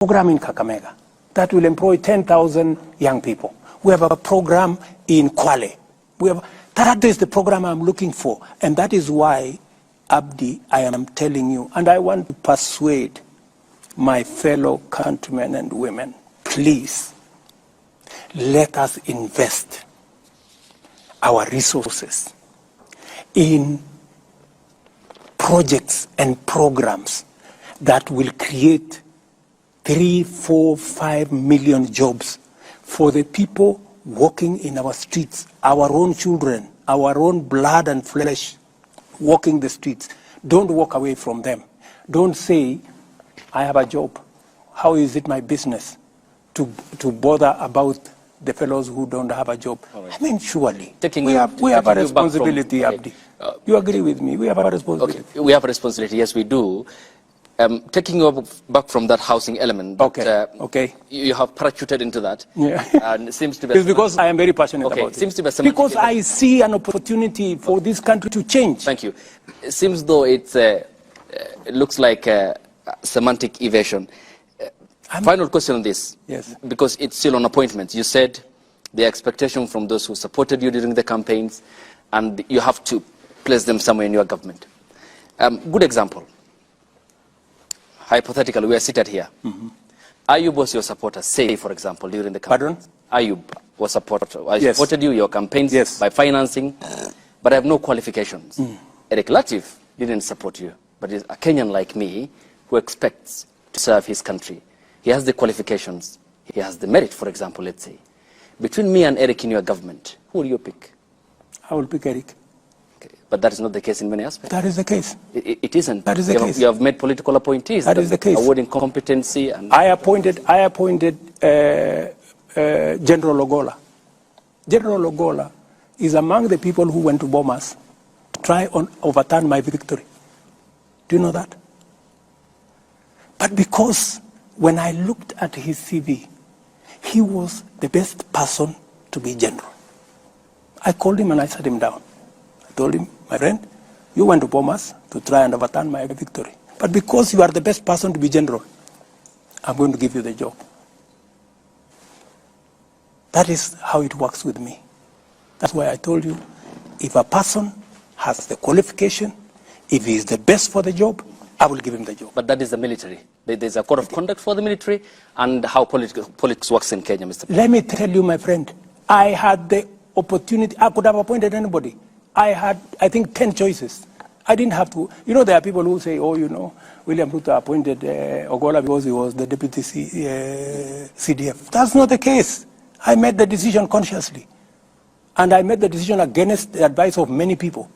program in Kakamega that will employ 10,000 young people. We have a program in Kwale. That is the program I'm looking for. And that is why, Abdi, I am telling you, and I want to persuade my fellow countrymen and women, please, let us invest our resources in projects and programs that will create 3, 4, 5 million jobs for the people walking in our streets, our own children, our own blood and flesh walking the streets. Don't walk away from them. Don't say, I have a job. How is it my business to bother about the fellows who don't have a job? Right. I mean, surely. We have a responsibility, Abdi. You agree with me? We have a responsibility. Okay. We have a responsibility, yes, we do. Taking you back from that housing element, that, you have parachuted into that. Yeah. And it seems to be it's because I am very passionate about it. Seems to be because I see an opportunity for this country to change. Thank you. It seems though it looks like a semantic evasion. Final question on this. Yes. Because it's still on appointments. You said the expectation from those who supported you during the campaigns, and you have to place them somewhere in your government. Good example. Hypothetically, we are seated here. Ayub was your supporter, say, for example, during the campaign. Pardon? Ayub was supporter. I supported you, your campaigns, by financing, but I have no qualifications. Eric Latif didn't support you, but is a Kenyan like me who expects to serve his country. He has the qualifications. He has the merit, for example, let's say. Between me and Eric in your government, who will you pick? I will pick Eric. But that is not the case in many aspects. That is the case. It isn't. That is the case. You have made political appointees. That is the case. Awarding competency. And I appointed General Ogolla. General Ogolla is among the people who went to Bomas to try and overturn my victory. Do you know that? But because when I looked at his CV, he was the best person to be general. I called him and I sat him down. I told him, my friend, you went to Bomas to try and overturn my victory. But because you are the best person to be general, I'm going to give you the job. That is how it works with me. That's why I told you, if a person has the qualification, if he is the best for the job, I will give him the job. But that is the military. There's a code of conduct for the military and how politics works in Kenya, Mr. President. Let me tell you, my friend, I had the opportunity. I could have appointed anybody. I had, I think, 10 choices. I didn't have to. You know, there are people who say, oh, you know, William Ruto appointed Ogolla because he was the deputy CDF. That's not the case. I made the decision consciously. And I made the decision against the advice of many people.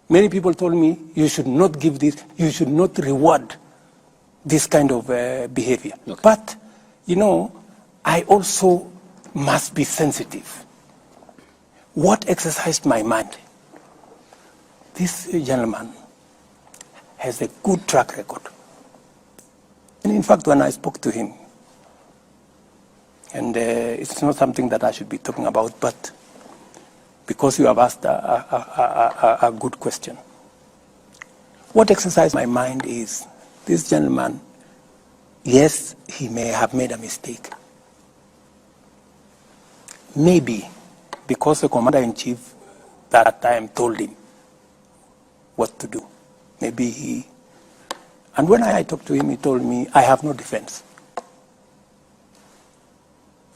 Many people told me, you should not give this, you should not reward this kind of behavior. Okay. But, you know, I also must be sensitive. What exercised my mind? This gentleman has a good track record. And in fact, when I spoke to him, and it's not something that I should be talking about, but because you have asked a good question. What exercised my mind is, this gentleman, yes, he may have made a mistake. Maybe because the commander-in-chief that time told him what to do. Maybe he... And when I talked to him, he told me, I have no defense.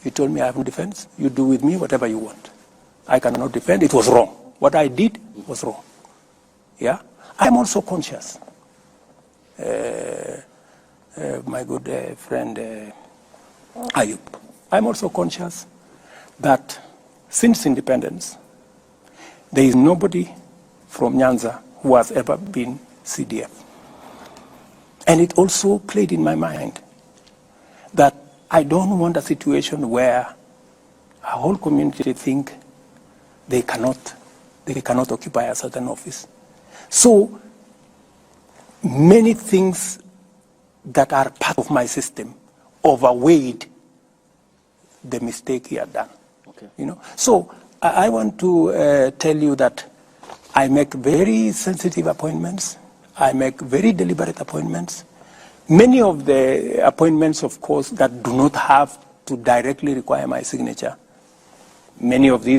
He told me, I have no defense. You do with me whatever you want. I cannot defend. It was wrong. What I did was wrong. Yeah? I'm also conscious. My good friend Ayub. I'm also conscious that since independence, there is nobody from Nyanza who has ever been CDF. And it also played in my mind that I don't want a situation where a whole community think they cannot occupy a certain office. So many things that are part of my system overweighed the mistake he had done. Okay. You know? So I want to tell you that I make very sensitive appointments. I make very deliberate appointments. Many of the appointments, of course, that do not have to directly require my signature, many of these